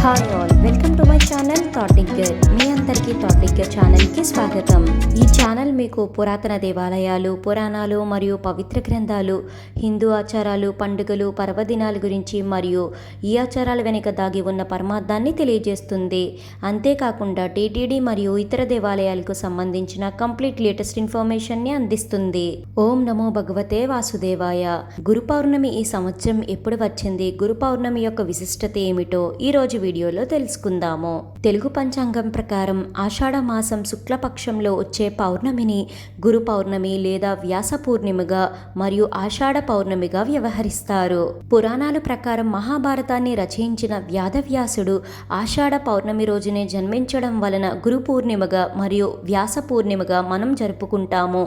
Hi all, welcome to my channel థాటిగ్గర్. మీ అందరికీ థాటిగ్గర్ ఛానల్కి స్వాగతం. ఈ ఛానల్ మీకు పురాతన దేవాలయాలు, పురాణాలు మరియు పవిత్ర గ్రంథాలు, హిందూ ఆచారాలు, పండుగలు, పర్వదినాల గురించి మరియు ఈ ఆచారాల వెనుక దాగి ఉన్న పరమార్థాన్ని తెలియజేస్తుంది. అంతేకాకుండా టీటీడీ మరియు ఇతర దేవాలయాలకు సంబంధించిన కంప్లీట్ లేటెస్ట్ ఇన్ఫర్మేషన్ని అందిస్తుంది. ఓం నమో భగవతే వాసుదేవాయ. గురు పౌర్ణమి ఈ సంవత్సరం ఎప్పుడు వచ్చింది, గురు పౌర్ణమి యొక్క విశిష్టత ఏమిటో ఈ రోజు వీడియోలో తెలుసుకుందాము. తెలుగు పంచాంగం ప్రకారం ఆషాఢ మాసం శుక్లపక్షంలో వచ్చే పౌర్ణమిని గురు పౌర్ణమి లేదా వ్యాస పూర్ణిమగా మరియు ఆషాఢ పౌర్ణమిగా వ్యవహరిస్తారు. పురాణాల ప్రకారం మహాభారతాన్ని రచయించిన వ్యాధవ్యాసుడు ఆషాఢ పౌర్ణమి రోజునే జన్మించడం వలన గురు పూర్ణిమగా మరియు వ్యాస పూర్ణిమగా మనం జరుపుకుంటాము.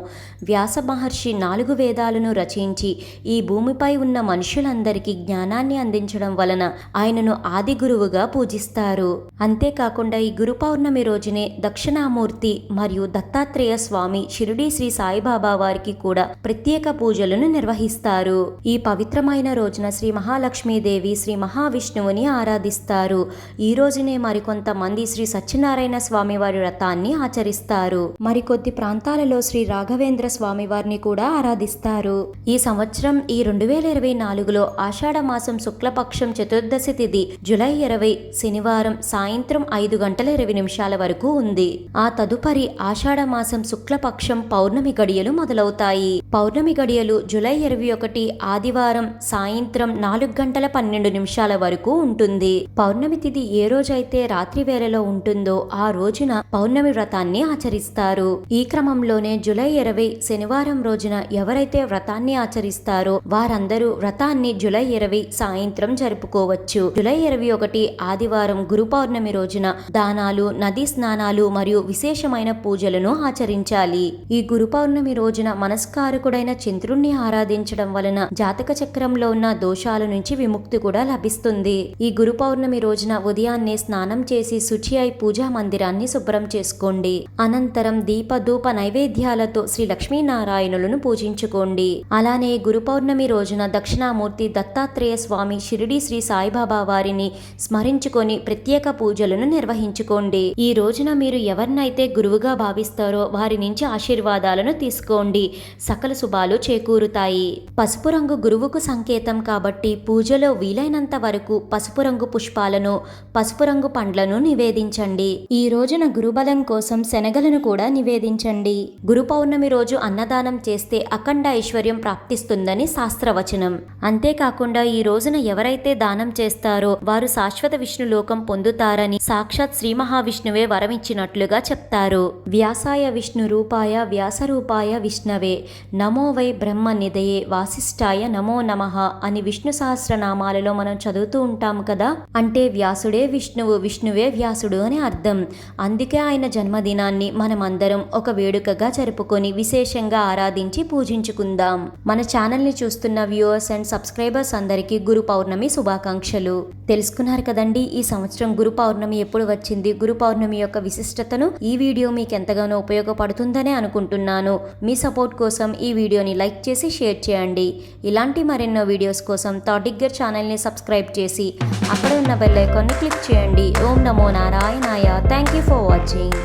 వ్యాస మహర్షి 4 వేదాలను రచించి ఈ భూమిపై ఉన్న మనుషులందరికీ జ్ఞానాన్ని అందించడం వలన ఆయనను ఆది గురువుగా పూజిస్తారు. అంతేకాకుండా ఈ గురు పౌర్ణమి రోజునే దక్షిణామూర్తి మరియు దత్తాత్రేయ స్వామి, షిరిడి శ్రీ సాయిబాబా వారికి కూడా ప్రత్యేక పూజలను నిర్వహిస్తారు. ఈ పవిత్రమైన రోజున శ్రీ మహాలక్ష్మీదేవి, శ్రీ మహావిష్ణువుని ఆరాధిస్తారు. ఈ రోజునే మరికొంతమంది శ్రీ సత్యనారాయణ స్వామి వారి వ్రతాన్ని ఆచరిస్తారు. మరికొద్ది ప్రాంతాలలో శ్రీ రాఘవేంద్ర స్వామి వారిని కూడా ఆరాధిస్తారు. ఈ సంవత్సరం ఈ 2024లో ఆషాఢ మాసం శుక్లపక్షం చతుర్దశి తిథి జూలై 20 శనివారం సాయంత్రం 5:20 వరకు ఉంది. ఆ తదుపరి ఆషాఢ మాసం శుక్లపక్షం పౌర్ణమి గడియలు మొదలవుతాయి. పౌర్ణమి గడియలు జూలై 21 ఆదివారం సాయంత్రం 4:12 వరకు ఉంటుంది. పౌర్ణమి తిథి ఏ రోజైతే రాత్రి వేళలో ఉంటుందో ఆ రోజున పౌర్ణమి వ్రతాన్ని ఆచరిస్తారు. ఈ క్రమంలోనే జూలై 20 శనివారం రోజున ఎవరైతే వ్రతాన్ని ఆచరిస్తారో వారందరూ వ్రతాన్ని జూలై 20 సాయంత్రం జరుపుకోవచ్చు. జూలై 21 ఆదివారం గురు పౌర్ణమి రోజున దానాలు, నదీ స్నానాలు మరియు విశేషమైన పూజలను ఆచరించాలి. ఈ గురు పౌర్ణమి రోజున మనస్కారకుడైన చంద్రుణ్ణి ఆరాధించడం వలన జాతక చక్రంలో ఉన్న దోషాల నుంచి విముక్తి కూడా లభిస్తుంది. ఈ గురు పౌర్ణమి రోజున ఉదయాన్నే స్నానం చేసి శుచి అయి పూజా మందిరాన్ని శుభ్రం చేసుకోండి. అనంతరం దీప ధూప నైవేద్యాలతో శ్రీ లక్ష్మీనారాయణులను పూజించుకోండి. అలానే గురు పౌర్ణమి రోజున దక్షిణామూర్తి దత్తాత్రేయ స్వామి, షిరిడి శ్రీ సాయిబాబా వారిని స్మరించుకొని ప్రత్యేక పూజలను నిర్వహించుకోండి. ఈ రోజున మీరు ఎవరినైతే గురువుగా భావిస్తారో వారి నుంచి ఆశీర్వాదాలను తీసుకోండి. సకల శుభాలు చేకూరుతాయి. పసుపు రంగు గురువుకు సంకేతం కాబట్టి పూజలో వీలైనంత వరకు పసుపు రంగు పుష్పాలను, పసుపు రంగు పండ్లను నివేదించండి. ఈ రోజున గురుబలం కోసం శనగలను కూడా నివేదించండి. గురు పౌర్ణమి రోజు అన్నదానం చేస్తే అఖండ ఐశ్వర్యం ప్రాప్తిస్తుందని శాస్త్రవచనం. అంతేకాకుండా ఈ రోజున ఎవరైతే దానం చేస్తారో వారు శాశ్వత విష్ణు లోకం పొందుతారని సాక్షాత్ శ్రీ మహావిష్ణువే వరమిచ్చినట్లుగా చెప్తారు. వ్యాసాయ విష్ణు రూపాయ వ్యాసరూపాయ విష్ణవే నమో వై బ్రహ్మ నిధయే వాసిష్ఠాయ నమో నమః అని విష్ణు సహస్రనామాలలో మనం చదువుతూ ఉంటాం కదా. అంటే వ్యాసుడే విష్ణువు, విష్ణువే వ్యాసుడు అని అర్థం. అందుకే ఆయన జన్మదినాన్ని మనమందరం ఒక వేడుకగా జరుపుకొని విశేషంగా ఆరాధించి పూజించుకుందాం. మన ఛానల్ని చూస్తున్న వ్యూవర్స్ అండ్ సబ్స్క్రైబర్స్ అందరికీ గురు పౌర్ణమి శుభాకాంక్షలు. తెలుసుకున్నారు కదండి ఈ సంవత్సరం గురు పౌర్ణమి ఎప్పుడు వచ్చింది, గురు పౌర్ణమి యొక్క విశిష్టతను. ఈ వీడియో మీకు ఎంతగానో ఉపయోగపడుతుందనే అనుకుంటున్నాను. మీ సపోర్ట్ కోసం ఈ వీడియోని లైక్ చేసి షేర్ చేయండి. ఇలాంటి మరెన్నో వీడియోస్ కోసం థాటిగ్గర్ ఛానల్ని సబ్స్క్రైబ్ చేసి అక్కడ ఉన్న బెల్ ఐకాన్ని క్లిక్ చేయండి. ఓం నమో నారాయణాయ. Thank you for watching.